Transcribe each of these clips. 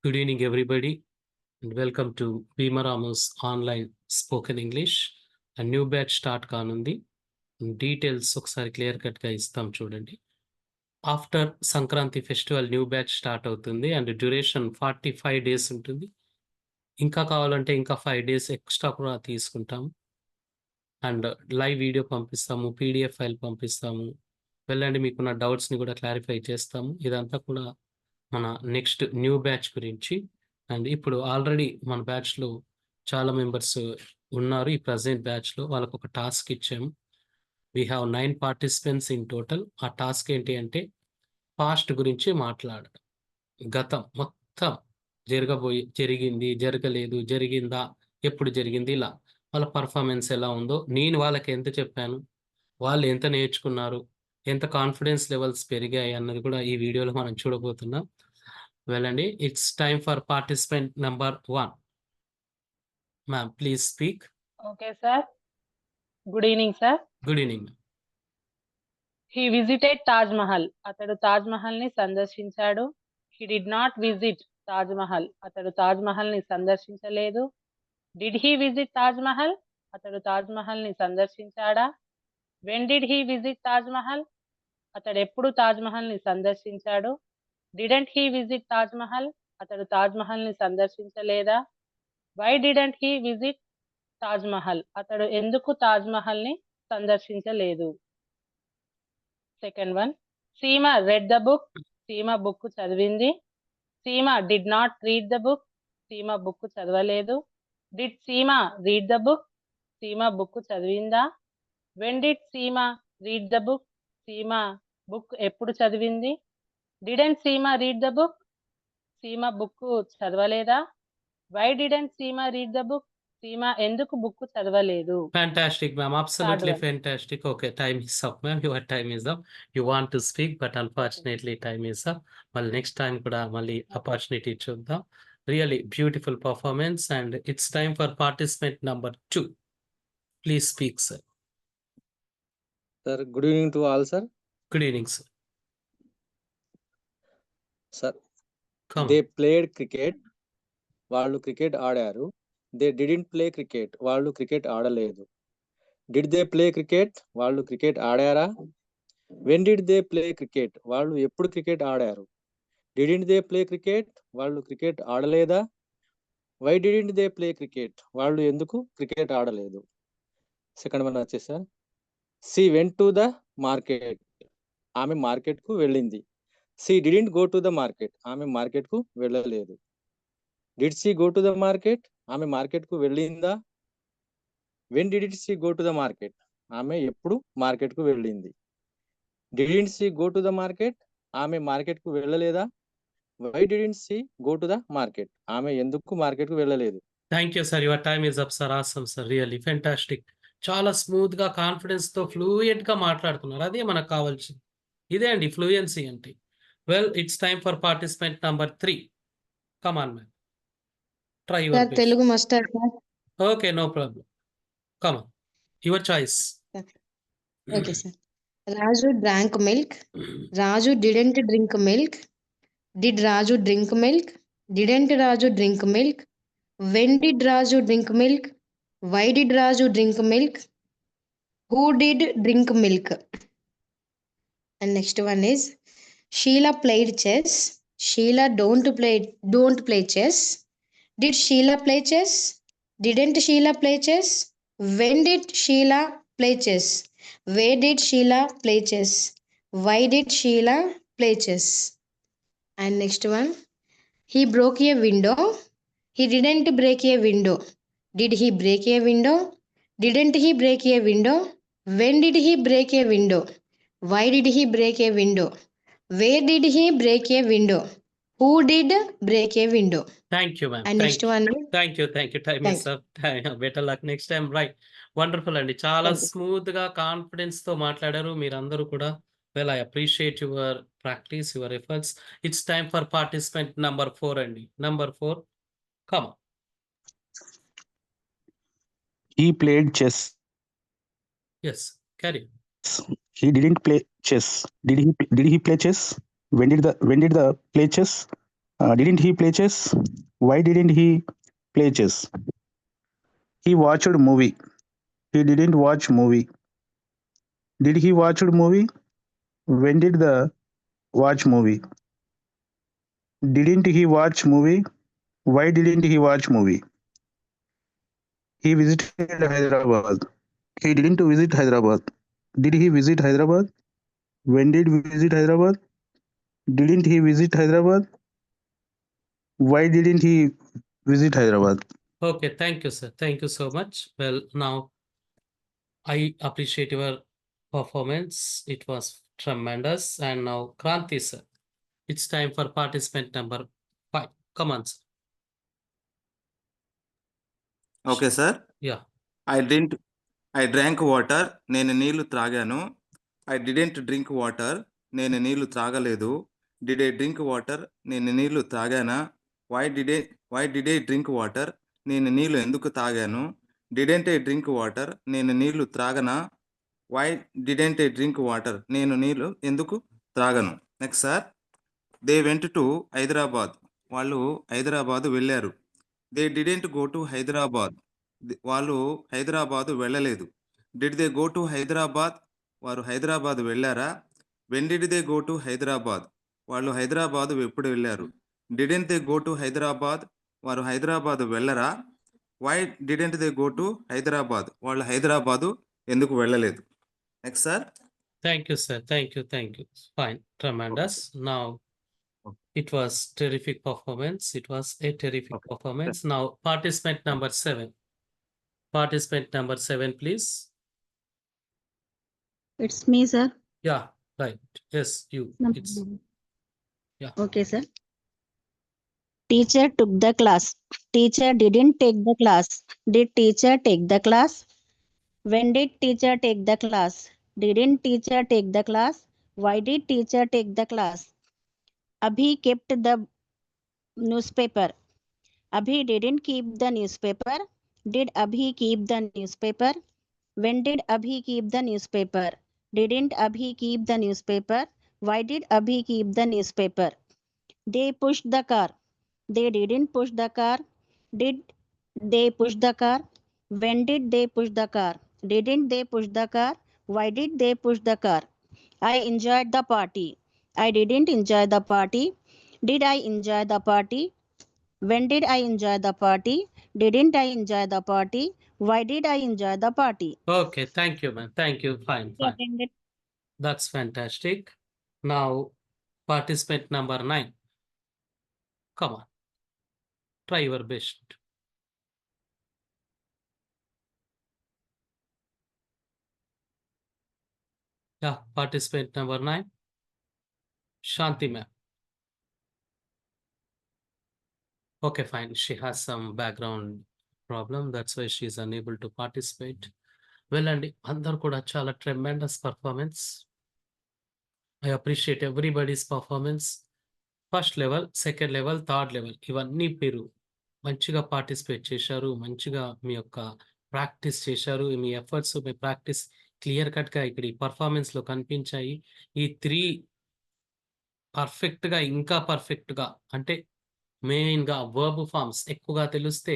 Good evening, everybody, and welcome to Bhima Ramos Online Spoken English. A new batch start కానుంది. Details ఒకసారి clear cut గా ఇస్తాం చూడండి. After Sankranti festival new batch start అవుతుంది and duration 45 days ఉంటుంది. ఇంకా కావాలంటే ఇంకా 5 డేస్ ఎక్స్ట్రా కూడా తీసుకుంటాము. అండ్ లైవ్ వీడియో పంపిస్తాము, పీడిఎఫ్ ఫైల్ పంపిస్తాము. వెళ్ళండి, మీకున్న డౌట్స్ని కూడా క్లారిఫై చేస్తాము. ఇదంతా కూడా మన నెక్స్ట్ న్యూ బ్యాచ్ గురించి. అండ్ ఇప్పుడు ఆల్రెడీ మన బ్యాచ్లో చాలా మెంబర్స్ ఉన్నారు. ఈ ప్రజెంట్ బ్యాచ్లో వాళ్ళకు ఒక టాస్క్ ఇచ్చాము. We have 9 participants in total. ఆ టాస్క్ ఏంటి అంటే పాస్ట్ గురించి మాట్లాడడం. గతం మొత్తం జరిగింది, జరగలేదు, జరిగిందా, ఎప్పుడు జరిగింది, ఇలా వాళ్ళ పర్ఫార్మెన్స్ ఎలా ఉందో, నేను వాళ్ళకి ఎంత చెప్పాను, వాళ్ళు ఎంత నేర్చుకున్నారు, ఎంత కాన్ఫిడెన్స్ లెవెల్స్ పెరిగాయి అన్నది కూడా ఈ వీడియోలో మనం చూడబోతున్నాం. వెళ్ళండి. It's time for participant number 1. Ma'am please speak. Okay, sir. Good evening, sir. Good evening. He visited Taj Mahal. అతడు తాజ్ మహల్ ని సందర్శించాడు. He did not visit Taj Mahal. అతడు తాజ్ మహల్ ని సందర్శించలేదు. Did he visit Taj Mahal? అతడు తాజ్ మహల్ ని సందర్శించాడా? When did he visit Taj Mahal? అతడు ఎప్పుడు తాజ్ మహల్ ని సందర్శించాడు? Didn't he visit Taj Mahal? అతడు తాజ్ మహల్ ని సందర్శించలేదా? Why didn't he visit Taj Mahal? అతడు ఎందుకు తాజ్ మహల్ ని సందర్శించలేదు? సెకండ్ వన్, సీమ రెడ్ ద బుక్. సీమ బుక్ చదివింది. సీమ did not read the book. సీమ బుక్ చదవలేదు. డిడ్ సీమ రీడ్ ద బుక్. సీమ బుక్ చదివిందా? వెన్ డిడ్ సీమ రీడ్ ద బుక్. సీమ బుక్ ఎప్పుడు చదివింది? డిడెంట్ సీమ రీడ్ ద బుక్. సీమ బుక్ చదవలేదా? వై డిడెంట్ సీమ రీడ్ ద బుక్. సీమ ఎందుకు బుక్ చదవలేదు? Fantastic, ma'am. Absolutely one. fantastic. Okay, time is up, ma'am. Your time is up. You want to speak, but unfortunately time is up. Well, next time kuda malli opportunity chuddam. Really beautiful performance, and it's time for participant number 2. Please speak, sir. Sir, good evening to all, sir. Good evening, sir. Sir, Come they on. played cricket. వాళ్ళు cricket ఆడారు. They didn't play cricket. వాళ్ళు cricket ఆడలేదు. Did they play cricket? వాళ్ళు cricket ఆడారా? When did they play cricket? వాళ్ళు ఎప్పుడు cricket ఆడారు? Didn't they play cricket? వాళ్ళు క్రికెట్ ఆడలేదా? Why didn't they play cricket? వాళ్ళు ఎందుకు క్రికెట్ ఆడలేదు? సెకండ్ వన్ వచ్చేసా, she went to the market. ఆమె మార్కెట్ కు వెళ్ళింది. She didn't go to the market. ఆమె మార్కెట్ కు వెళ్ళలేదు. Did she go to the market? ఆమె మార్కెట్ కు వెళ్ళిందా? When did she go to the market? ఆమె ఎప్పుడు మార్కెట్ కు వెళ్ళింది? Didn't she go to the market? ఆమె మార్కెట్ కు వెళ్ళలేదా? Why didn't she go to the market? ఆమె ఎందుకు మార్కెట్ కు వెళ్ళలేదు? Thank you, sir. Your time is up, sir. Awesome, sir. Really fantastic. చాలా స్మూత్ గా కాన్ఫిడెన్స్ తో ఫ్లూయెంట్ గా మాట్లాడుతున్నారు. అదే మనకు కావాల్సింది. ఇదే అండి ఫ్లూయెన్సీ అంటే. Well, it's time for participant number 3. Come on ma'am. Try your best. Telugu master sir. Okay, no problem. Come on. Your choice. Okay sir. Raju drank milk. Raju didn't drink milk. Did Raju drink milk? Didn't Raju drink milk? When did Raju drink milk? Why did Raju drink milk? Who did drink milk? And next one is Sheela played chess. Sheela don't play chess. Did Sheela play chess? Didn't Sheela play chess? When did Sheela play chess? Where did Sheela play chess? Why did Sheela play chess? And next one, he broke a window. He didn't break a window. Did he break a window? Didn't he break a window? When did he break a window? Why did he break a window? Where did he break a window? Who did break a window? Thank you, ma'am. And next one, Thank you. Time is up. Better luck next time. Right. Wonderful అండి. చాలా Thank you. Smooth గా confidence తో మాట్లాడారు మీరందరూ కూడా. Well, I appreciate your practice, your efforts. It's time for participant number 4 అండి. Number 4. Come on. He played chess. Yes, carry on. He didn't play chess. Did he play chess? When did the play chess? Didn't he play chess? Why didn't he play chess? He watched movie. He didn't watch movie. Did he watch movie? When did the watch movie? Didn't he watch movie? Why didn't he watch movie? He visited Hyderabad. He didn't visit Hyderabad. Did he visit Hyderabad? When did he visit Hyderabad? Didn't he visit Hyderabad? Why didn't he visit Hyderabad? Okay, thank you, sir. Thank you so much. Well, now I appreciate your performance. It was tremendous. And now, Kranti, sir, it's time for participant number 5. Come on, sir. Okay sir. Yeah. I drank water. నేను నీళ్లు త్రాగాను. I didn't drink water. నేను నీళ్లు త్రాగలేదు. Did I drink water? నేను నీళ్లు త్రాగానా? Why did I drink water? నేను నీళ్లు ఎందుకు తాగాను? Didn't I drink water? నేను నీళ్లు త్రాగనా? Why didn't I drink water? నేను నీళ్లు ఎందుకు త్రాగను? Next sir. They went to Hyderabad. వాళ్ళు హైదరాబాద్ వెళ్ళారు. They didn't go to Hyderabad. వాళ్ళు హైదరాబాదు వెళ్ళలేదు. Did they go to Hyderabad? వారు హైదరాబాద్ వెళ్ళారా? When did they go to Hyderabad? వాళ్ళు హైదరాబాదు ఎప్పుడు వెళ్ళారు? Didn't they go to Hyderabad? వారు హైదరాబాదు వెళ్ళరా? Why didn't they go to Hyderabad? వాళ్ళు హైదరాబాదు ఎందుకు వెళ్ళలేదు? Next sir. Thank you, sir. Thank you. Thank you. Fine. Tremendous. Now, it was terrific performance. It was a terrific performance. Now, participant number 7. Participant number 7, please. It's me, sir. Yeah, right. Yes, you. Number It's 9. Yeah. Okay, sir. Teacher took the class. Teacher didn't take the class. Did teacher take the class? When did teacher take the class? Didn't teacher take the class? Why did teacher take the class? Abhi kept the newspaper. Abhi didn't keep the newspaper. Did Abhi keep the newspaper? When did Abhi keep the newspaper? Didn't Abhi keep the newspaper? Why did Abhi keep the newspaper? They pushed the car. They didn't push the car. Did they push the car? When did they push the car? Didn't they push the car? Why did they push the car? I enjoyed the party. I didn't enjoy the party. Did I enjoy the party? When did I enjoy the party? Didn't I enjoy the party? Why did I enjoy the party? Okay. Thank you, man. Thank you. Fine. He Fine. attended. That's fantastic. Now, participant number 9. Come on. Try your best. Yeah, participant number 9. Shanti ma'am. Okay, fine. She has some background problem. That's why she is unable to participate. Well, and అందరు కూడా చాలా tremendous performance. I appreciate everybody's performance. First level, second level, third level. ఇవన్నీ మీరు మంచిగా participate చేశారు. మంచిగా మీ యొక్క practice చేశారు. మీ ఎఫర్ట్స్, మీ ప్రాక్టీస్ క్లియర్ కట్గా ఇక్కడ ఈ పర్ఫార్మెన్స్లో కనిపించాయి. ఈ 3 పర్ఫెక్ట్గా, ఇంకా పర్ఫెక్ట్గా, అంటే మెయిన్గా వర్బ్ ఫార్మ్స్ ఎక్కువగా తెలిస్తే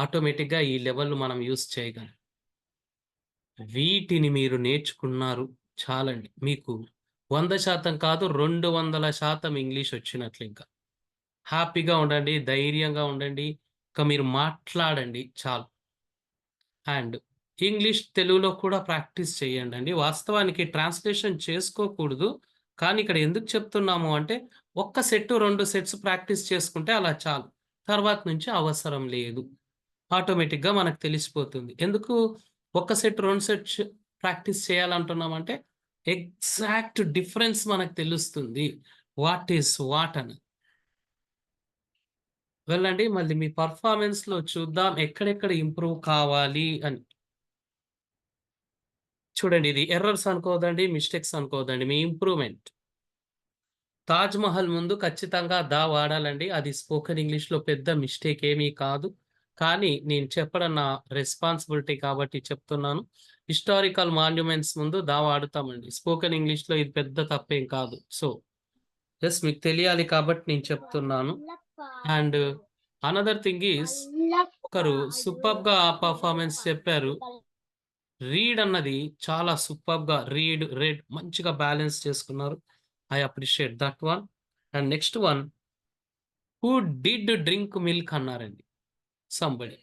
ఆటోమేటిక్గా ఈ లెవెల్ మనం యూస్ చేయగలం. వీటిని మీరు నేర్చుకున్నారు చాలండి. మీకు 100% కాదు, 200% ఇంగ్లీష్ వచ్చినట్లు. ఇంకా హ్యాపీగా ఉండండి, ధైర్యంగా ఉండండి, ఇంకా మీరు మాట్లాడండి చాలు. అండ్ ఇంగ్లీష్ తెలుగులో కూడా ప్రాక్టీస్ చేయండి అండి. వాస్తవానికి ట్రాన్స్లేషన్ చేసుకోకూడదు, కానీ ఇక్కడ ఎందుకు చెప్తున్నాము అంటే ఒక్క సెట్ 2 సెట్స్ ప్రాక్టీస్ చేసుకుంటే అలా చాలు. తర్వాత నుంచి అవసరం లేదు. ఆటోమేటిక్గా మనకు తెలిసిపోతుంది. ఎందుకు ఒక్క సెట్ 2 సెట్స్ ప్రాక్టీస్ చేయాలంటున్నామంటే ఎగ్జాక్ట్ డిఫరెన్స్ మనకు తెలుస్తుంది. వాట్ ఈస్ వాట్ అని. వెళ్ళండి, మళ్ళీ మీ పర్ఫార్మెన్స్లో చూద్దాం ఎక్కడెక్కడ ఇంప్రూవ్ కావాలి అని. చూడండి, ఇది ఎర్రర్స్ అనుకోదండి, మిస్టేక్స్ అనుకోదండి, మీ ఇంప్రూవ్మెంట్. తాజ్ మహల్ ముందు ఖచ్చితంగా దా వాడాలండి. అది స్పోకెన్ ఇంగ్లీష్లో పెద్ద మిస్టేక్ ఏమీ కాదు, కానీ నేను చెప్పడం నా రెస్పాన్సిబిలిటీ కాబట్టి చెప్తున్నాను. హిస్టారికల్ మాన్యుమెంట్స్ ముందు దా వాడుతామండి. స్పోకెన్ ఇంగ్లీష్లో ఇది పెద్ద తప్పేం కాదు. సో జస్ట్ మీకు తెలియాలి కాబట్టి నేను చెప్తున్నాను. అండ్ అనదర్ థింగ్ ఈస్, ఒకరు సూపర్ గా పర్ఫార్మెన్స్ చెప్పారు. రీడ్ అన్నది చాలా సూపర్ గా రెడ్ మంచిగా బ్యాలెన్స్ చేసుకున్నారు. I appreciate that one. And next one, who did drink milk అన్నారండి. Somebody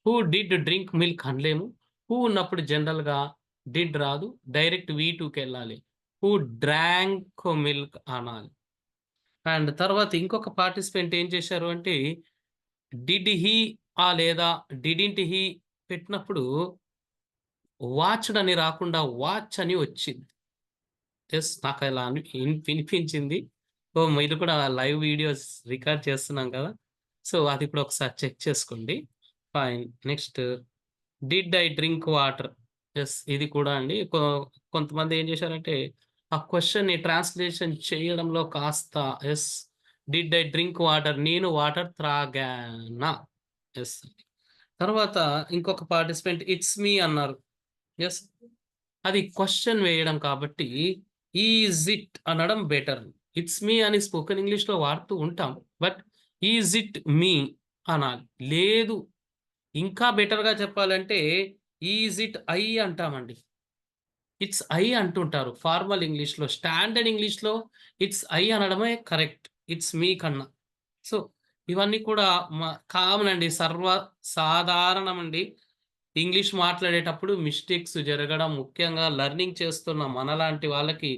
who did drink milk అనలేము. హూ ఉన్నప్పుడు జనరల్ గా డిడ్ రాదు, డైరెక్ట్ V2కి వెళ్ళాలి. హూ డ్రాంక్ మిల్క్ అనాలి. అండ్ తర్వాత ఇంకొక పార్టిసిపెంట్ ఏం చేశారు అంటే, డిడ్ హీ లేదా డిడింట్ హీ పెట్టినప్పుడు వాచ్డ్ అని రాకుండా వాచ్ అని వచ్చింది. ఎస్, నాకు అలా వినిపించింది. సో మీరు కూడా లైవ్ వీడియోస్ రికార్డ్ చేస్తున్నాం కదా, సో అది కూడా ఒకసారి చెక్ చేసుకోండి. Fine. Next, did I drink water. Yes, ఇది కూడా అండి కొంతమంది ఏం చేశారంటే ఆ క్వశ్చన్ ని ట్రాన్స్లేషన్ చేయడంలో కాస్త yes, did I drink water, నేను వాటర్ త్రాగానా. ఎస్. తర్వాత ఇంకొక పార్టిసిపెంట్ ఇట్స్ మీ అన్నారు. ఎస్, అది క్వశ్చన్ వేయడం కాబట్టి ఈజ్ ఇట్ అనడం బెటర్. ఇట్స్ మీ అని స్పోకెన్ ఇంగ్లీష్ లో వాడుతూ ఉంటాం, బట్ ఈజ్ ఇట్ మీ అనాలి. లేదు, ఇంకా బెటర్ గా చెప్పాలంటే ఈజ్ ఇట్ ఐ అంటామండి. ఇట్స్ ఐ అంటుంటారు ఫార్మల్ ఇంగ్లీష్ లో. స్టాండర్డ్ ఇంగ్లీష్ లో ఇట్స్ ఐ అనడమే కరెక్ట్, ఇట్స్ మీ కన్నా. సో ఇవన్నీ కూడా కామన్ అండి, సాధారణం అండి. ఇంగ్లీష్ మాట్లాడేటప్పుడు మిస్టేక్స్ జరగడం, ముఖ్యంగా లర్నింగ్ చేస్తున్న మనలాంటి వాళ్ళకి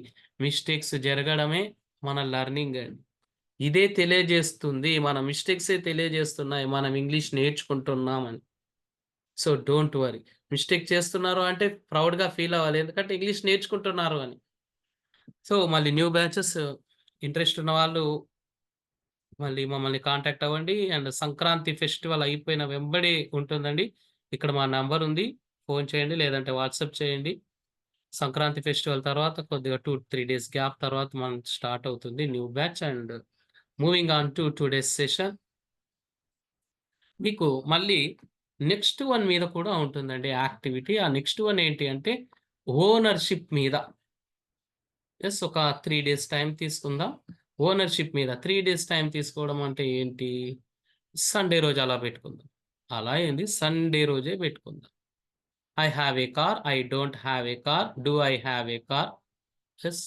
మిస్టేక్స్ జరగడమే మన లర్నింగ్ అండి. ఇదే తెలియజేస్తుంది, మన మిస్టేక్సే తెలియజేస్తున్నాయి మనం ఇంగ్లీష్ నేర్చుకుంటున్నామని. సో డోంట్ వరీ, మిస్టేక్ చేస్తున్నారు అంటే ప్రౌడ్గా ఫీల్ అవ్వాలి, ఎందుకంటే ఇంగ్లీష్ నేర్చుకుంటున్నారు అని. సో మళ్ళీ న్యూ బ్యాచెస్ ఇంట్రెస్ట్ ఉన్న వాళ్ళు మళ్ళీ మమ్మల్ని కాంటాక్ట్ అవ్వండి. అండ్ సంక్రాంతి ఫెస్టివల్ అయిపోయిన వెంబడి ఉంటుందండి. ఇక్కడ మా నంబర్ ఉంది, ఫోన్ చేయండి లేదంటే వాట్సాప్ చేయండి. సంక్రాంతి ఫెస్టివల్ తర్వాత కొద్దిగా 2-3 days గ్యాప్ తర్వాత మనం స్టార్ట్ అవుతుంది new batch. And moving on to today's session, మీకు మళ్ళీ నెక్స్ట్ వన్ మీద కూడా ఉంటుందండి యాక్టివిటీ. ఆ నెక్స్ట్ వన్ ఏంటి అంటే ఓనర్షిప్ మీద. ఎస్, ఒక 3 days టైం తీసుకుందాం. ఓనర్షిప్ మీద 3 days టైం తీసుకోవడం అంటే ఏంటి, సండే రోజు అలా పెట్టుకుందాం. అలా ఏంది, సండే రోజే పెట్టుకుందాం. I have a car, I don't have a car, do I have a car. Yes,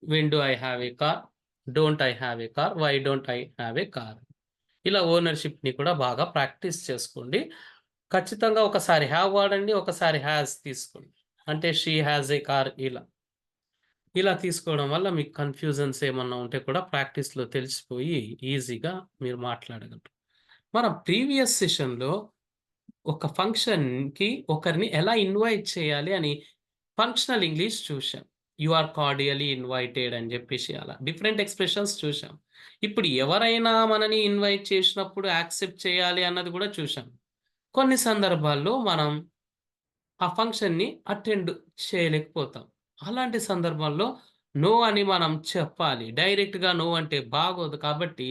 when do I have a car, don't I have a car, why don't I have a car. ఇలా ఓనర్షిప్ని కూడా బాగా practice చేసుకోండి. ఖచ్చితంగా ఒకసారి have వాడండి, ఒకసారి has తీసుకోండి. అంటే షీ హ్యాజ్ ఏ కార్, ఇలా తీసుకోవడం వల్ల మీకు కన్ఫ్యూజన్స్ ఏమన్నా ఉంటే కూడా ప్రాక్టీస్లో తెలిసిపోయి ఈజీగా మీరు మాట్లాడగలరు. మనం ప్రీవియస్ సెషన్లో ఒక ఫంక్షన్కి ఒకరిని ఎలా ఇన్వైట్ చేయాలి అని ఫంక్షనల్ ఇంగ్లీష్ చూసాం. యు ఆర్ కార్డియలీ ఇన్వైటెడ్ అని చెప్పేసి అలా డిఫరెంట్ ఎక్స్ప్రెషన్స్ చూసాం. ఇప్పుడు ఎవరైనా మనని ఇన్వైట్ చేసినప్పుడు యాక్సెప్ట్ చేయాలి అన్నది కూడా చూసాం. కొన్ని సందర్భాల్లో మనం ఆ ఫంక్షన్ని అటెండ్ చేయలేకపోతాం. అలాంటి సందర్భంలో నో అని మనం చెప్పాలి. డైరెక్ట్గా నో అంటే బాగోదు, కాబట్టి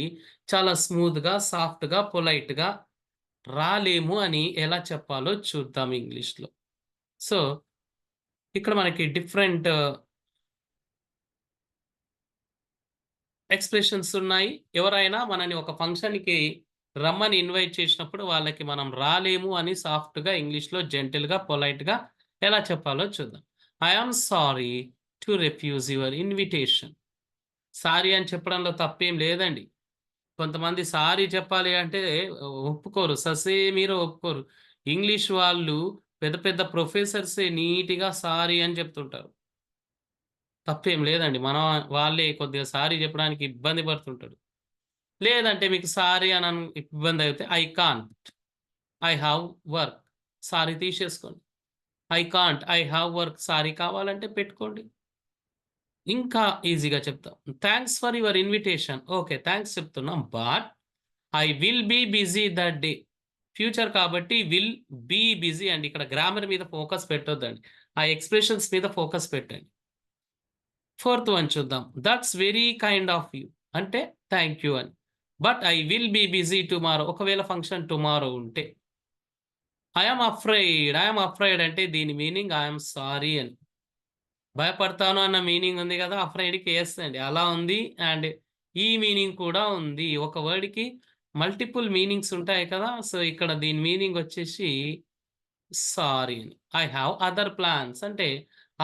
చాలా స్మూత్గా, సాఫ్ట్గా, పొలైట్గా రాలేము అని ఎలా చెప్పాలో చూద్దాం ఇంగ్లీష్లో. సో ఇక్కడ మనకి డిఫరెంట్ ఎక్స్ప్రెషన్స్ ఉన్నాయి. ఎవరైనా మనని ఒక ఫంక్షన్కి రమ్మని ఇన్వైట్ చేసినప్పుడు వాళ్ళకి మనం రాలేము అని సాఫ్ట్గా ఇంగ్లీష్లో జెంటిల్గా, పొలైట్గా ఎలా చెప్పాలో చూద్దాం. I am sorry to refuse your invitation. Sorry అని చెప్పడంలో తప్పేం లేదండి. కొంతమంది సారీ చెప్పాలి అంటే ఒప్పుకోరు, మీరు ఒప్పుకోరు. ఇంగ్లీష్ వాళ్ళు పెద్ద పెద్ద ప్రొఫెసర్సే నీట్గా సారీ అని చెప్తుంటారు. తప్పేం లేదండి, మన వాళ్ళే కొద్దిగా సారీ చెప్పడానికి ఇబ్బంది పడుతుంటాడు. లేదంటే మీకు సారీ అని ఇబ్బంది అయితే I can't, I have work, sorry తీసేసుకోండి. I can't, I have work, sorry కావాలంటే పెట్టుకోండి. ఇంకా ఈజీగా చెప్తాం, thanks for your invitation. Okay, thanks చెప్తున్నాం, but I will be busy that day. Future కాబట్టి విల్ బీ బిజీ అండి. ఇక్కడ గ్రామర్ మీద ఫోకస్ పెట్టొద్దండి, ఆ ఎక్స్ప్రెషన్స్ మీద ఫోకస్ పెట్టండి. ఫోర్త్ వన్ చూద్దాం. That's very kind of you అంటే థ్యాంక్ యూ అని. But I will be busy tomorrow, ఒకవేళ ఫంక్షన్ టుమారో ఉంటే. ఐఎమ్ అఫ్రైడ్ అంటే దీని మీనింగ్ ఐఎమ్ సారీ అని. భయపడతాను అన్న మీనింగ్ ఉంది కదా, అఫ్రైడ్కి ఎస్ అండి, అలా ఉంది. అండ్ ఈ మీనింగ్ కూడా ఉంది. ఒక వర్డ్కి మల్టిపుల్ మీనింగ్స్ ఉంటాయి కదా. సో ఇక్కడ దీని మీనింగ్ వచ్చేసి sorry, I have other plans అంటే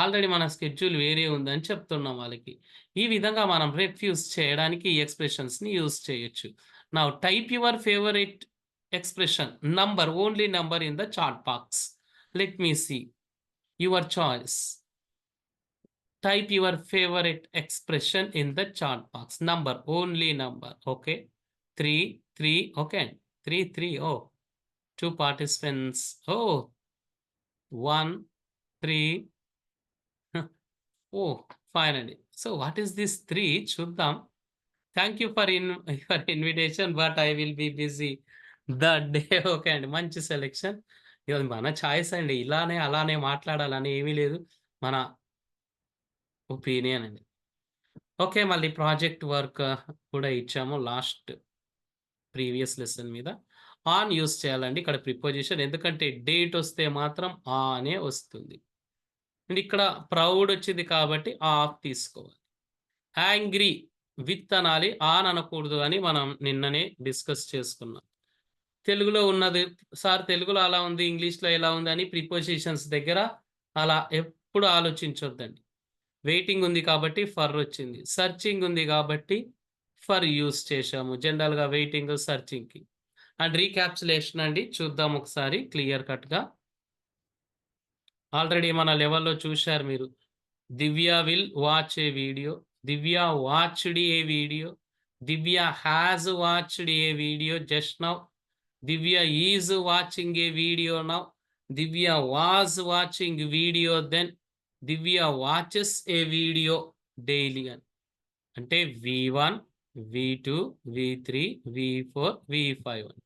ఆల్రెడీ మన స్కెడ్యూల్ వేరే ఉందని చెప్తున్నాం వాళ్ళకి. ఈ విధంగా మనం రిఫ్యూజ్ చేయడానికి ఈ ఎక్స్ప్రెషన్స్ని యూజ్ చేయొచ్చు. Now type your favourite expression number, only number in the chat box. Let me see your choice. Type your favorite expression in the chat box. Number, only number. Okay, 3 okay, 3 oh, 2 participants. Oh, 1 3 oh, finally. So what is this 3? Chuddam. Thank you for your invitation, but I will be busy that day. Okay అండి, మంచి selection. ఇది మన choice అండి, ఇలానే అలానే మాట్లాడాలని ఏమీ లేదు, మన ఒపీనియన్ అండి. ఓకే, మళ్ళీ ప్రాజెక్ట్ వర్క్ కూడా ఇచ్చాము లాస్ట్ ప్రీవియస్ లెసన్ మీద. ఆన్ యూస్ చేయాలండి ఇక్కడ ప్రిపోజిషన్, ఎందుకంటే డేట్ వస్తే మాత్రం ఆనే వస్తుంది. అండ్ ఇక్కడ ప్రౌడ్ వచ్చింది కాబట్టి ఆఫ్ తీసుకోవాలి. యాంగ్రీ విత్ అనాలి, ఆన్ అనకూడదు అని మనం నిన్ననే డిస్కస్ చేసుకున్నాం. తెలుగులో ఉన్నది సార్, తెలుగులో అలా ఉంది, ఇంగ్లీష్లో ఎలా ఉంది అని ప్రిపోజిషన్స్ దగ్గర అలా ఎప్పుడు ఆలోచించొద్దండి. వెయిటింగ్ ఉంది కాబట్టి ఫర్ వచ్చింది, సర్చింగ్ ఉంది కాబట్టి ఫర్ యూస్ చేశాము. జనరల్గా వెయిటింగ్ సర్చింగ్కి. అండ్ రీక్యాప్చులేషన్ అండి, చూద్దాం ఒకసారి క్లియర్ కట్గా. ఆల్రెడీ మన లెవెల్లో చూశారు మీరు. Divya will watch a video, Divya watched a video, Divya has watched a video just now, Divya is watching a video now, Divya was watching video then, Divya watches a video daily అని. అంటే V1 V2 V3 V4 V5 అని.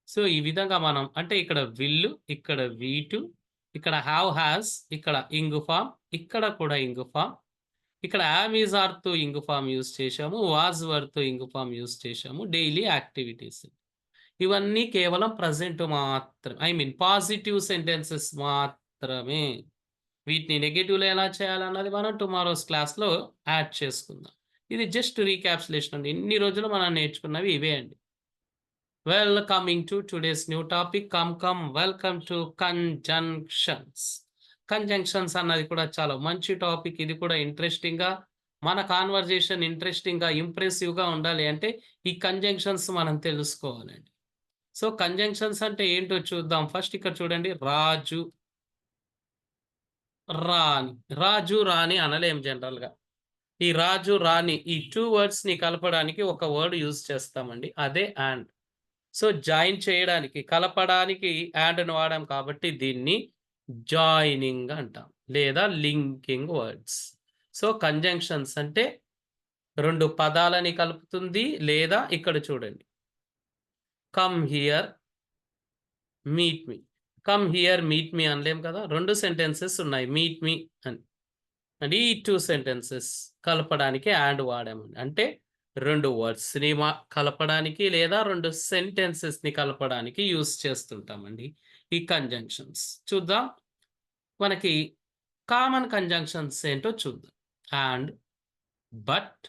So ఈ విధంగా మనం అంటే ఇక్కడ will, ఇక్కడ V2, ఇక్కడ హ్యావ్ హ్యాస్, ఇక్కడ ఇంగ్ ఫామ్, ఇక్కడ కూడా ఇంగ్ ఫామ్, ఇక్కడ యామ్ ఈజ్ ఆర్ తో ఇంగ్ ఫామ్ యూజ్ చేశాము, వాజ్ వర్ తో ఇంగ్ ఫామ్ యూజ్ చేశాము. డైలీ యాక్టివిటీస్ ఇవన్నీ కేవలం ప్రజెంట్ మాత్రమే, ఐ మీన్ పాజిటివ్ సెంటెన్సెస్ మాత్రమే. వీటిని నెగటివ్లో ఎలా చేయాలన్నది మనం టుమారోస్ క్లాస్లో యాడ్ చేసుకుందాం. ఇది జస్ట్ రీక్యాప్సులేషన్ అండి, ఇన్ని రోజులు మనం నేర్చుకున్నవి ఇవే అండి. Well, coming to today's new topic, welcome to conjunctions. Conjunctions అన్నది కూడా చాలా మంచి టాపిక్. ఇది కూడా ఇంట్రెస్టింగ్గా, మన కాన్వర్జేషన్ ఇంట్రెస్టింగ్గా ఇంప్రెసివ్గా ఉండాలి అంటే ఈ కంజంక్షన్స్ మనం తెలుసుకోవాలండి. సో కంజంక్షన్స్ అంటే ఏంటో చూద్దాం. ఫస్ట్ ఇక్కడ చూడండి, రాజు రాణి. రాజు రాణి అనలేం జనరల్గా. ఈ రాజు రాణి ఈ 2 వర్డ్స్ని కలపడానికి ఒక వర్డ్ యూజ్ చేస్తామండి, అదే అండ్. సో జాయిన్ చేయడానికి, కలపడానికి అండ్ను వాడాం కాబట్టి దీన్ని జాయినింగ్ అంటాం, లేదా లింకింగ్ వర్డ్స్. సో కంజంక్షన్స్ అంటే 2 పదాలని కలుపుతుంది, లేదా ఇక్కడ చూడండి, come here meet me. Come here meet me అనలేం కదా, 2 సెంటెన్సెస్ ఉన్నాయి మీట్ మీ అని. అండ్ ఈ 2 సెంటెన్సెస్ కలపడానికి అండ్ వాడామండి. అంటే 2 వర్డ్స్ని కలపడానికి లేదా 2 సెంటెన్సెస్ని కలపడానికి యూస్ చేస్తుంటామండి ఈ కంజంక్షన్స్. చూద్దాం, మనకి కామన్ కంజంక్షన్స్ ఏంటో చూద్దాం. And, but,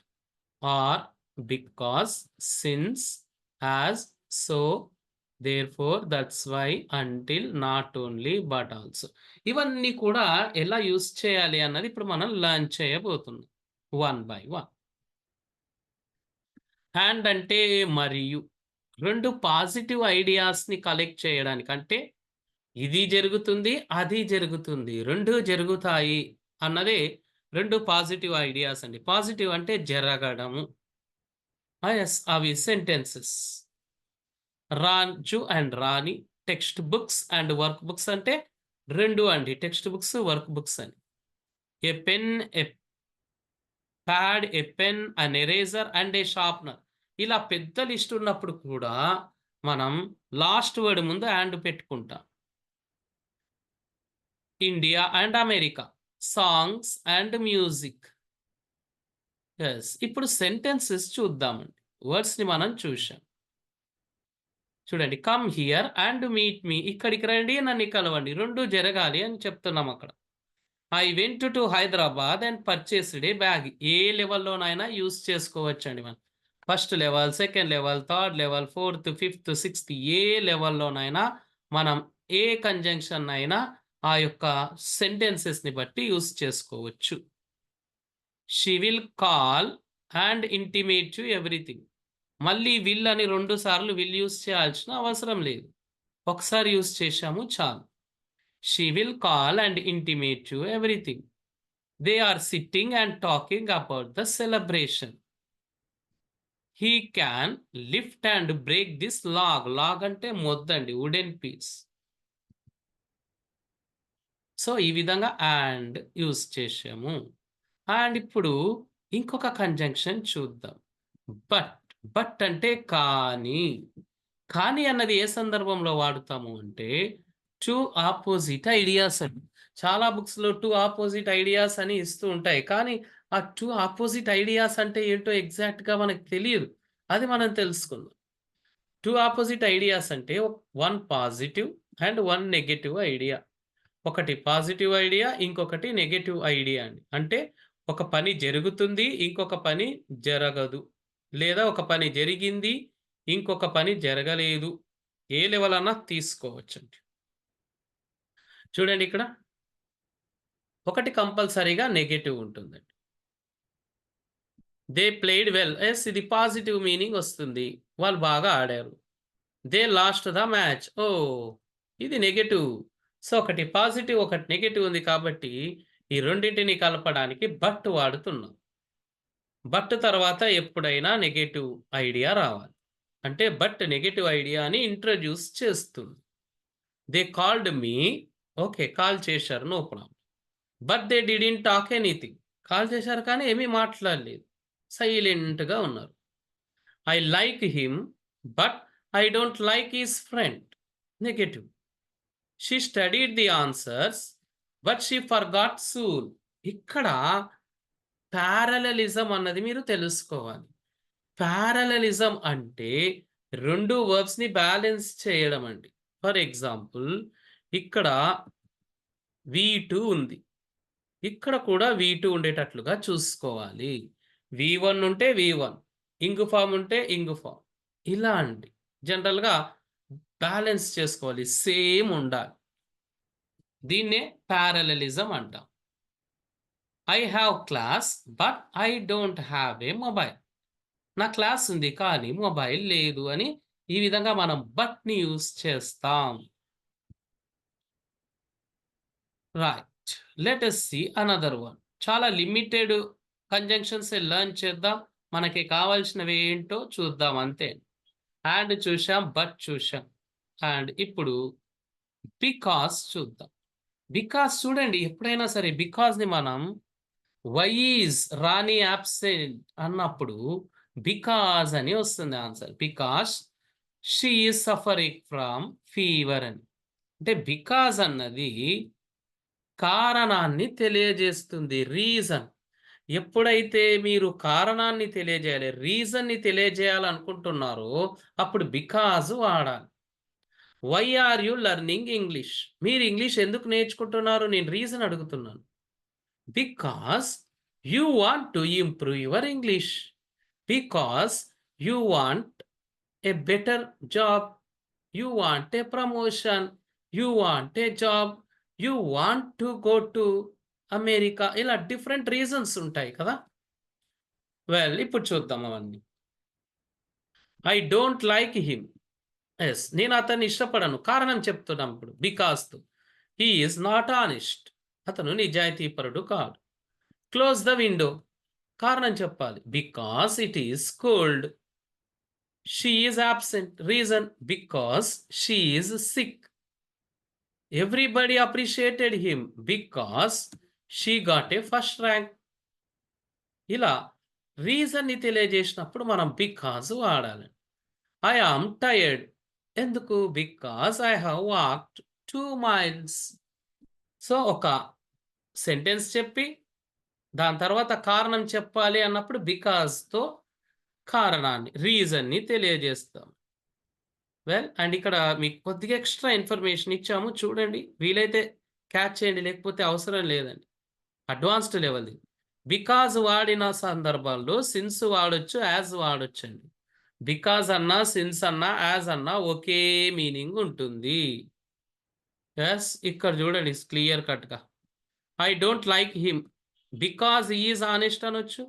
or, because, since, as, so, therefore, that's why, until, not only, but also. ఇవన్నీ కూడా ఎలా యూస్ చేయాలి అన్నది ఇప్పుడు మనం లర్న్ చేయబోతున్నాం 1 by 1. అండ్ అంటే మరియు 2 పాజిటివ్ ఐడియాస్ని కలెక్ట్ చేయడానికి, అంటే ఇది జరుగుతుంది అది జరుగుతుంది 2 జరుగుతాయి అన్నదే 2 పాజిటివ్ ఐడియాస్ అండి. పాజిటివ్ అంటే జరగడము. ఎస్, అవి sentences. Raju and Rani, text books and work books అంటే 2 అండి, టెక్స్ట్ బుక్స్ వర్క్ బుక్స్ అని. A pen, a pad, a pen, an eraser and a sharpener. ఇలా పెద్ద లిస్ట్ ఉన్నప్పుడు కూడా మనం లాస్ట్ వర్డ్ ముందు అండ్ పెట్టుకుంటాం. India and America, songs and music. Yes, ఇప్పుడు సెంటెన్సెస్ చూద్దామండి. వర్డ్స్ని మనం చూసాం. చూడండి, come here and meet me, ఇక్కడికి రండి నన్ను కలవండి, 2 జరగాలి అని చెప్తున్నాం అక్కడ. I went to Hyderabad and purchased a bag. ఏ లెవెల్లోనైనా యూస్ చేసుకోవచ్చు అండి మనం. First level, second level, third level, fourth, fifth, sixth, ఏ లెవెల్లోనైనా మనం ఏ కంజంక్షన్ అయినా ఆ యొక్క సెంటెన్సెస్ని బట్టి యూస్ చేసుకోవచ్చు. She will call and intimate you everything. మళ్ళీ విల్ అని 2 సార్లు విల్ యూస్ చేయాల్సిన అవసరం లేదు, ఒకసారి యూస్ చేశాము చాలు. She will call and intimate you everything. They are sitting and talking about the celebration. He can lift and break this log. Log అంటే మొద్దండి, వుడెన్ పీస్. సో ఈ విధంగా అండ్ యూస్ చేసాము. అండ్ ఇప్పుడు ఇంకొక కంజంక్షన్ చూద్దాం. బట్. బట్ అంటే కానీ. కానీ అన్నది ఏ సందర్భంలో వాడుతాము అంటే టూ ఆపోజిట్ ఐడియాస్ అని. చాలా బుక్స్లో టూ ఆపోజిట్ ఐడియాస్ అని ఇస్తూ ఉంటాయి, కానీ ఆ టూ ఆపోజిట్ ఐడియాస్ అంటే ఏంటో ఎగ్జాక్ట్గా మనకు తెలియదు. అది మనం తెలుసుకుందాం. టూ ఆపోజిట్ ఐడియాస్ అంటే 1 పాజిటివ్ అండ్ 1 నెగటివ్ ఐడియా. ఒకటి పాజిటివ్ ఐడియా, ఇంకొకటి నెగటివ్ ఐడియా అండి. అంటే ఒక పని జరుగుతుంది, ఇంకొక పని జరగదు, లేదా ఒక పని జరిగింది, ఇంకొక పని జరగలేదు. ఏ లెవెల్ అన్నా తీసుకోవచ్చండి. చూడండి ఇక్కడ ఒకటి కంపల్సరీగా నెగటివ్ ఉంటుందండి. They played well. ఎస్, ఇది పాజిటివ్ మీనింగ్ వస్తుంది, వాళ్ళు బాగా ఆడారు. They lost the match. ఓ, ఇది నెగటివ్. సో ఒకటి పాజిటివ్ ఒకటి నెగటివ్ ఉంది కాబట్టి ఈ రెండింటిని కలపడానికి బట్ వాడుతున్నాం. బట్ తర్వాత ఎప్పుడైనా నెగటివ్ ఐడియా రావాలి, అంటే బట్ నెగటివ్ ఐడియాని ఇంట్రడ్యూస్ చేస్తుంది. They called me. Okay, call చేశారు, no problem. But they didn't talk anything. Call చేశారు కానీ ఏమీ మాట్లాడలేదు, సైలెంట్గా ఉన్నారు. I like him but I don't like his friend. Negative. She studied the answers but she forgot soon. ఇక్కడ parallelism అన్నది మీరు తెలుసుకోవాలి. ప్యారలలిజం అంటే 2 వర్బ్స్ని బ్యాలెన్స్ చేయడం అండి. ఫర్ ఎగ్జాంపుల్ ఇక్కడ V2 ఉంది, ఇక్కడ కూడా V2 ఉండేటట్లుగా చూసుకోవాలి. V1 ఉంటే V1, ఇంగు ఫామ్ ఉంటే ఇంగు ఫామ్, ఇలా అండి. జనరల్గా బ్యాలెన్స్ చేసుకోవాలి, సేమ్ ఉండాలి. దీన్నే ప్యారలలిజం అంటాం. I have class but I don't have A mobile. నా క్లాస్ ఉంది కానీ మొబైల్ లేదు అని ఈ విధంగా మనం బట్ని యూస్ చేస్తాం. Right, let us see another one. చాలా లిమిటెడ్ కంజంక్షన్స్ లెర్న్ చేద్దాం, మనకి కావాల్సినవి ఏంటో చూద్దాం అంతే. అండ్ చూసాం, బట్ చూసాం. అండ్ ఇప్పుడు బికాస్ చూద్దాం. బికాస్ చూడండి, ఎప్పుడైనా సరే బికాస్ని మనం వై ఈజ్ రాణి యాబ్సెంట్ అన్నప్పుడు బికాస్ అని వస్తుంది answer. Because she is suffering from fever అని. అంటే బికాస్ అన్నది కారణాన్ని తెలియజేస్తుంది, రీజన్. ఎప్పుడైతే మీరు కారణాన్ని తెలియజేయాలి, రీజన్ని తెలియజేయాలనుకుంటున్నారో అప్పుడు బికాజ్ వాడాలి. Why are you learning English? మీరు ఇంగ్లీష్ ఎందుకు నేర్చుకుంటున్నారు? నేను రీజన్ అడుగుతున్నాను. Because you want to improve your English. Because you want a better job, you want a promotion, you want a job, you want to go to America. ఇలా different reasons ఉంటాయి కదా. Well, ఇప్పుడు చూద్దాం అవన్నీ. I don't like him. Yes, నేను అతన్ని ఇష్టపడను, కారణం చెప్తున్నాం ఇప్పుడు బికాస్తో. He is not honest. అతను నిజాయితీపరుడు కాదు. క్లోజ్ ద విండో, కారణం చెప్పాలి, because it is cold. She is absent, reason because she is sick. Everybody appreciated him because she got a first rank. ఇలా రీజన్ని తెలియజేసినప్పుడు మనం బికాస్ వాడాలి. I am tired. ఎందుకు? Because I have walked 2 miles. So ఒక sentence చెప్పి దాని తర్వాత కారణం చెప్పాలి అన్నప్పుడు బికాస్తో కారణాన్ని, రీజన్ని తెలియజేస్తాం. వెల్, అండ్ ఇక్కడ మీకు కొద్దిగా ఎక్స్ట్రా ఇన్ఫర్మేషన్ ఇచ్చాము, చూడండి, వీలైతే క్యాచ్ చేయండి, లేకపోతే అవసరం లేదండి. అడ్వాన్స్డ్ లెవెల్ది. బికాజ్ వాడిన సందర్భాల్లో సిన్స్ వాడొచ్చు, యాజ్ వాడొచ్చండి. బికాజ్ అన్నా, సిన్స్ అన్నా, యాజ్ అన్నా ఒకే మీనింగ్ ఉంటుంది. ఎస్, ఇక్కడ చూడండి క్లియర్ కట్గా. I don't like him because is honest అనొచ్చు,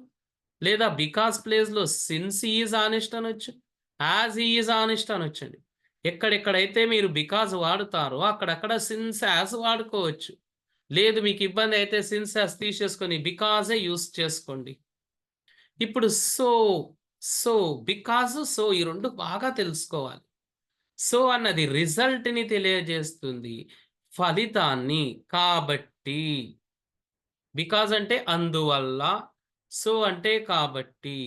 లేదా బికాజ్ ప్లేస్లో సిన్స్ ఈజ్ ఆనెస్ట్ అనొచ్చు, యాజ్ ఈజ్ ఆనెస్ట్ అనొచ్చండి. ఎక్కడెక్కడైతే మీరు బికాజ్ వాడుతారో అక్కడక్కడ సిన్స్ యాజ్ వాడుకోవచ్చు. లేదు మీకు ఇబ్బంది అయితే సిన్స్ యాజ్ తీసేసుకొని బికాజే యూస్ చేసుకోండి. ఇప్పుడు సో బికాజ్ సో ఈ రెండు బాగా తెలుసుకోవాలి. సో అన్నది రిజల్ట్ని తెలియజేస్తుంది, ఫలితాన్ని. కాబట్టి బికాజ్ అంటే అందువల్ల, సో అంటే కాబట్టి.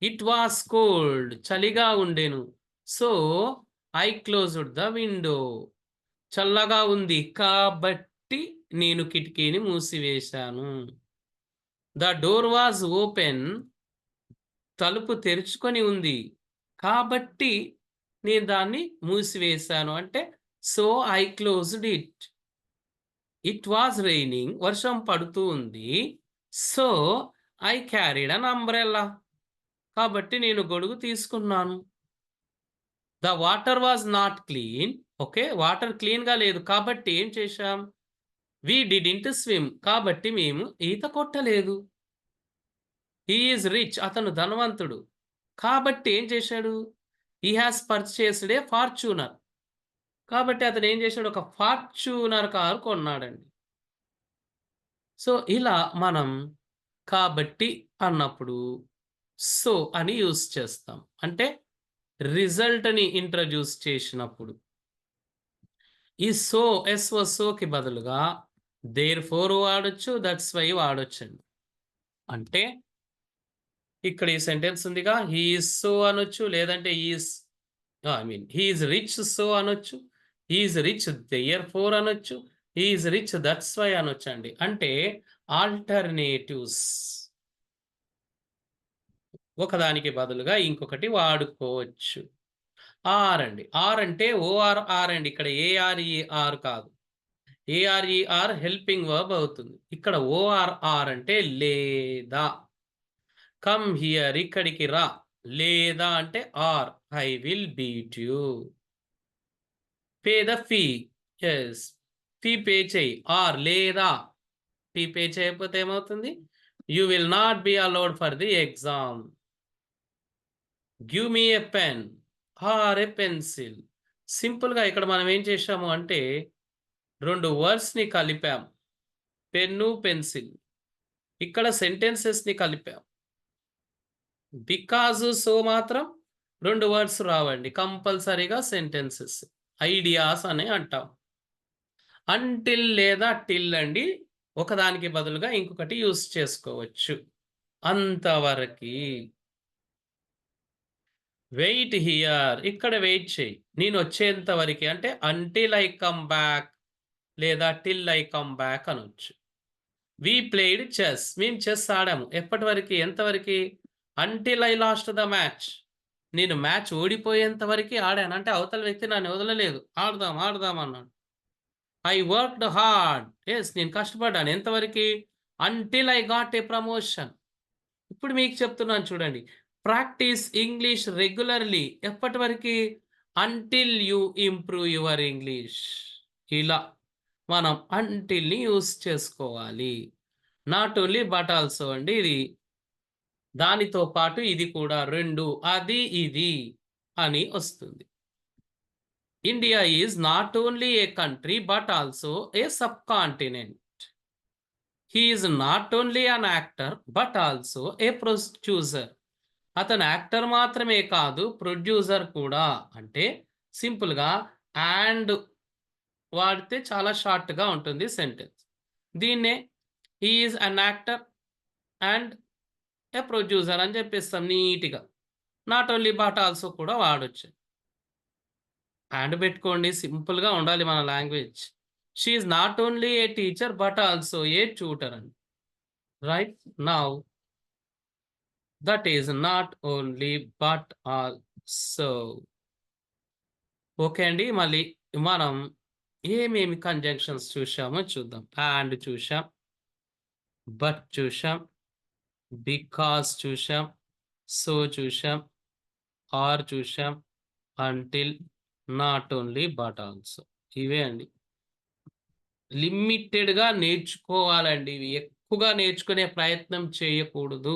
ఇట్ వాస్ కోల్డ్ చలిగా ఉండెను, so I closed the window. చల్లగా ఉంది కాబట్టి నేను కిటికీని మూసివేశాను. ద డోర్ వాజ్ ఓపెన్, తలుపు తెరుచుకొని ఉంది కాబట్టి నేను దాన్ని మూసివేశాను. అంటే so I closed it. It was raining, వర్షం పడుతూ ఉంది, so I carried an umbrella, కాబట్టి నేను గొడుగు తీసుకున్నాను. The water was not clean, okay water క్లీన్గా లేదు కాబట్టి ఏం చేశాం, వి డిడ్ంట్ స్విమ్, కాబట్టి మేము ఈత కొట్టలేదు. హీ ఈజ్ రిచ్, అతను ధనవంతుడు కాబట్టి ఏం చేశాడు, he has purchased A Fortuner, కాబట్టి అతను ఏం చేశాడు, ఒక ఫార్చ్యూనర్ కారు కొన్నాడండి. సో ఇలా మనం కాబట్టి అన్నప్పుడు సో అని యూస్ చేస్తాం, అంటే రిజల్ట్ని ఇంట్రడ్యూస్ చేసినప్పుడు. ఈ సో సోకి బదులుగా దేర్ ఫోర్ వాడొచ్చు, దట్స్ వై వాడొచ్చండి. అంటే ఇక్కడ ఈ సెంటెన్స్ ఉందిగా, హీ ఈజ్ సో అనొచ్చు, లేదంటే హీ ఈజ్ రిచ్ సో అనొచ్చు, he is rich therefore అనొచ్చు, he is rich that's why అనొచ్చు అండి. అంటే ఆల్టర్నేటివ్స్, ఒకదానికి బదులుగా ఇంకొకటి వాడుకోవచ్చు. ఆర్ అండి, ఆర్ అంటే ఓఆర్ఆర్ అండి, ఇక్కడ ఏఆర్ఈఆర్ కాదు. ఏఆర్ఈఆర్ హెల్పింగ్ వర్బ్ అవుతుంది. ఇక్కడ ఓఆర్ఆర్ అంటే లేదా. కమ్ హియర్, ఇక్కడికి రా. లేదా అంటే or, I will beat you. Pay the fee, yes fee pay చేయి. ఆర్ లేదా, ఫీ పే చేయకపోతే ఏమవుతుంది, you will not be allowed for the exam. Give me a pen or a pencil. సింపుల్గా ఇక్కడ మనం ఏం చేసాము అంటే రెండు వర్డ్స్ని కలిపాం, పెన్ను పెన్సిల్. ఇక్కడ సెంటెన్సెస్ని కలిపాం. బికాజ్ సో మాత్రం రెండు వర్డ్స్ రావండి, కంపల్సరీగా సెంటెన్సెస్, ఐడియాస్ అని అంటాం. అంటిల్ లేదా టిల్ అండి, ఒకదానికి బదులుగా ఇంకొకటి యూస్ చేసుకోవచ్చు. అంతవరకు. వెయిట్ హియర్, ఇక్కడ వెయిట్ చేయి, నేను వచ్చేంత వరకు, అంటే అంటిల్ ఐ కమ్ బ్యాక్ లేదా టిల్ ఐ కమ్ బ్యాక్ అనొచ్చు. వి ప్లేడ్ చెస్, మేము చెస్ ఆడాము. ఎప్పటి వరకు, ఎంతవరకు, until I last the match, నేను మ్యాచ్ ఓడిపోయేంత వరకు ఆడాను, అంటే అవతల వ్యక్తి నన్ను వదలలేదు, ఆడదాం అన్నాడు. ఐ వర్క్డ్ హార్డ్, ఎస్ నేను కష్టపడ్డాను, ఎంతవరకు, until I got a promotion. ఇప్పుడు మీకు చెప్తున్నాను చూడండి, ప్రాక్టీస్ ఇంగ్లీష్ రెగ్యులర్లీ, ఎప్పటి వరకు, until you improve your English. ఇలా మనం అంటిల్ని యూస్ చేసుకోవాలి. నాట్ ఓన్లీ బట్ ఆల్సో అండి, ఇది దానితో పాటు ఇది కూడా, రెండు అది ఇది అని వస్తుంది. India is not only A country but also A sub continent. He is not only an actor but also A producer. అతను యాక్టర్ మాత్రమే కాదు, ప్రొడ్యూసర్ కూడా. అంటే సింపుల్గా అండ్ వాడితే చాలా షార్ట్గా ఉంటుంది సెంటెన్స్. దీన్నే he is an actor and A producer అని చెప్పేస్తాం నీట్గా. నాట్ ఓన్లీ బట్ ఆల్సో కూడా వాడొచ్చు. అండ్ పెట్టుకోండి, సింపుల్గా ఉండాలి మన language. She is not only a teacher but also a tutor అండి. Right now that is not only but also. Okay అండి, మళ్ళీ మనం ఏమేమి కంజంక్షన్స్ చూసామో చూద్దాం. అండ్ చూసాం, బట్ చూసాం, బికాస్ చూసాం, సో చూసాం, ఆర్ చూసాం, until, not only but also. ఇవే అండి. లిమిటెడ్గా నేర్చుకోవాలండి. ఇవి ఎక్కువగా నేర్చుకునే ప్రయత్నం చేయకూడదు.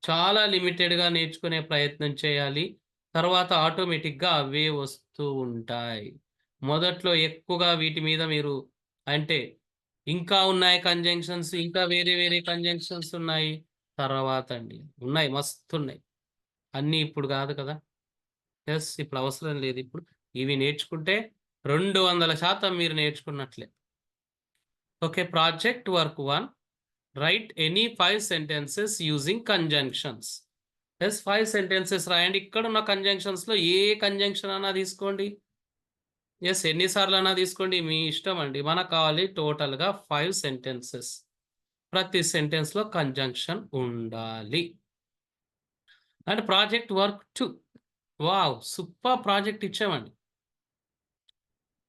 చాలా లిమిటెడ్గా నేర్చుకునే ప్రయత్నం చేయాలి. తర్వాత ఆటోమేటిక్గా అవే వస్తూ ఉంటాయి. మొదట్లో ఎక్కువగా వీటి మీద మీరు అంటే ఇంకా ఉన్నాయి కంజంక్షన్స్, ఇంకా వేరే వేరే కంజంక్షన్స్ ఉన్నాయి. తర్వాత అండి ఉన్నాయి, మస్తు ఉన్నాయి. అన్నీ ఇప్పుడు కాదు కదా. ఎస్, ఇప్పుడు అవసరం లేదు. ఇప్పుడు ఇవి నేర్చుకుంటే 200% మీరు నేర్చుకున్నట్లే. Okay, project work 1, write any 5 sentences using conjunctions. Yes, 5 sentences రాయండి. ఇక్కడ ఉన్న కంజంక్షన్స్ లో ఏ కంజంక్షన్ అన్నా తీసుకోండి. ఎస్, ఎన్నిసార్లు అన్నా తీసుకోండి, మీ ఇష్టం అండి. మనకు కావాలి టోటల్గా 5 sentences. ప్రతి సెంటెన్స్ లో కంజంక్షన్ ఉండాలి. And project work 2, wow super project ఇచ్చామండి.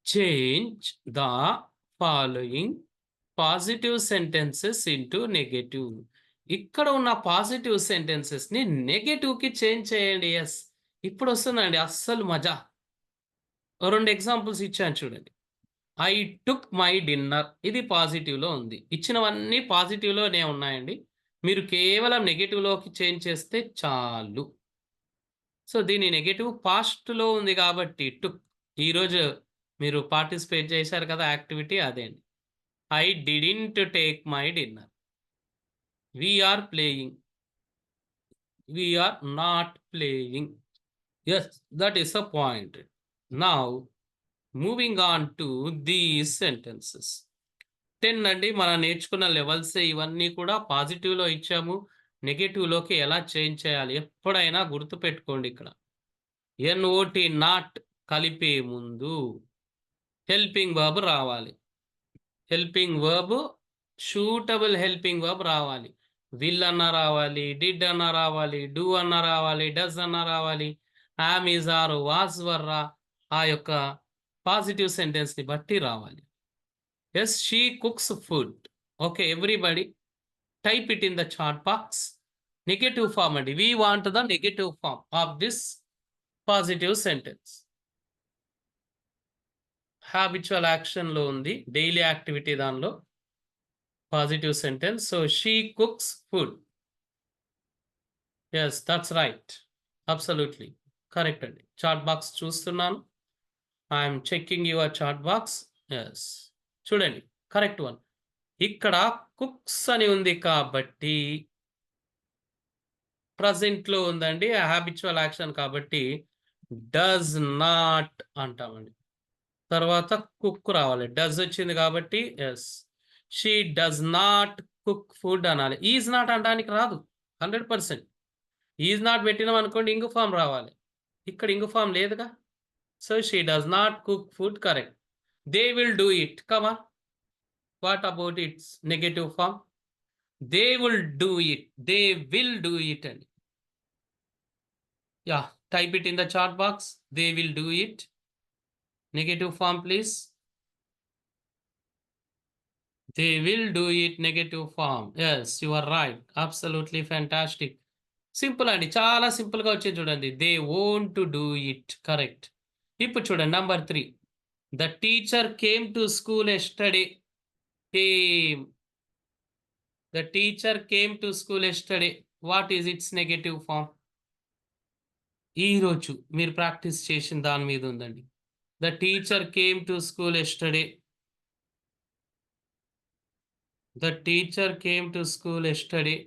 Change the following positive sentences into negative. ఇక్కడ ఉన్న పాజిటివ్ సెంటెన్సెస్ ని నెగటివ్ కి చేంజ్ చేయండి. ఎస్, ఇప్పుడు వస్తుందండి అస్సలు మజా. 2 ఎగ్జాంపుల్స్ ఇచ్చాను చూడండి. ఐ టుక్ మై డిన్నర్, ఇది పాజిటివ్ లో ఉంది. ఇచ్చినవన్నీ పాజిటివ్ లోనే ఉన్నాయండి. మీరు కేవలం నెగటివ్ లోకి చేంజ్ చేస్తే చాలు. సో దీని నెగటివ్ పాస్ట్ లో ఉంది కాబట్టి టుక్. ఈరోజు మీరు పార్టిసిపేట్ చేశారు కదా యాక్టివిటీ, అదే అండి. I didn't take my dinner. We are playing. We are not playing. Yes, that is the point. Now, moving on to these sentences. 10 అండి, మనం నేర్చుకున్న లెవెల్స్ ఇవన్నీ కూడా పాజిటివ్లో ఇచ్చాము. నెగటివ్లోకి ఎలా చేంజ్ చేయాలి ఎప్పుడైనా గుర్తుపెట్టుకోండి. ఇక్కడ NOT నాట్ కలిపే ముందు హెల్పింగ్ వర్బ్ రావాలి. Helping verb suitable helping verb రావాలి. విల్ అన్న రావాలి, డిడ్ అన్న రావాలి, డూ అన్న రావాలి, డస్ అన్న రావాలి, యామ్, ఈజ్, ఆర్, వాస్, వర్రా ఆ యొక్క పాజిటివ్ సెంటెన్స్ ని బట్టి రావాలి. Yes, she cooks food. Okay, everybody type it in the chat box. Negative form అండి. We want the negative form of this positive sentence. Habitual action లో ఉంది, daily activity దానిలో positive sentence. So she cooks food. Yes, that's right, absolutely correct అండి. Chat box చూస్తున్నాను, I'm checking your chat box. Yes, చూడండి correct one. ఇక్కడ cooks అని ఉంది కాబట్టి ప్రజెంట్ లో ఉందండి, హ్యాబిచువల్ యాక్షన్ కాబట్టి డస్ నాట్ అంటామండి. తర్వాత కుక్ రావాలి, డస్ వచ్చింది కాబట్టి yes, she does not cook food అనాలి. ఈజ్ నాట్ అనడానికి రాదు 100%. ఈజ్ నాట్ పెట్టినాం అనుకోండి ఇంగు ఫామ్ రావాలి. ఇక్కడ ఇంగు ఫామ్ లేదుగా. So she does not cook food correct. They will do it. Comma, what about its negative form? They will do it. They will do it అండి. Yeah, type it in the chat box. They will do it. Negative form, please. They will do it, negative form. Yes, you are right. Absolutely fantastic. Simple అండి, చాలా simple గా వచ్చేది చూడండి. They want to do it. Correct. ఇప్పుడు చూడండి number 3. The teacher came to school yesterday. Came. The teacher came to school yesterday. What is its negative form? ఈ రోజు మీరు ప్రాక్టీస్ చేసిన దాని మీద ఉందండి. The teacher came to school yesterday. The teacher came to school yesterday.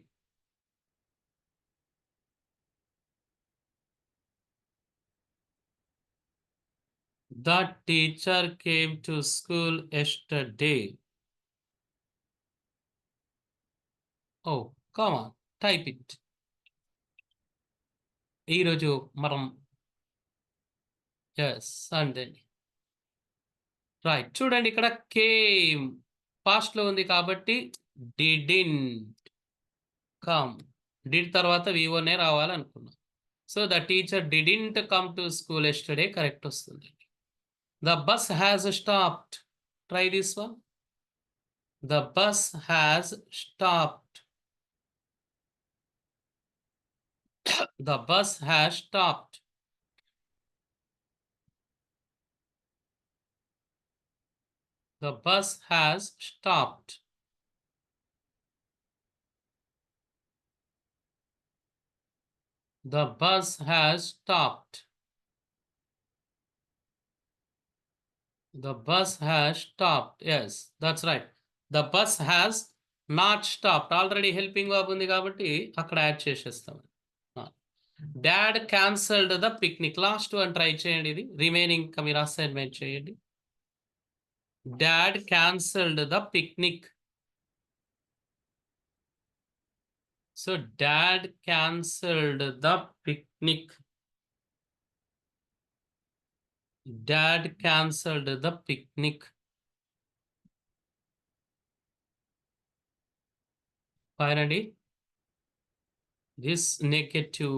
The teacher came to school yesterday. Oh, come on, type it. ఈ రోజు మనం ఎస్ అండి. రైట్, చూడండి ఇక్కడ కేమ్ పాస్ట్ లో ఉంది కాబట్టి డిడ్ంట్ కమ్. డిడ్ తర్వాత వివోనే రావాలనుకున్నాం. So the teacher didn't come to school yesterday correct వస్తుంది. The bus has stopped. Try this one. The bus has stopped. The bus has stopped. The bus has stopped. The bus has stopped. The bus has stopped. Yes, that's right. The bus has not stopped. Already helping verb ఉంది కాబట్టి అక్కడ add చేసేస్తాం. Dad cancelled the picnic. Last one try చేయండి. ఇది remaining మీరు assignment చేయండి. Dad cancelled the picnic. So dad cancelled the picnic. Dad cancelled the picnic. Finally, this negative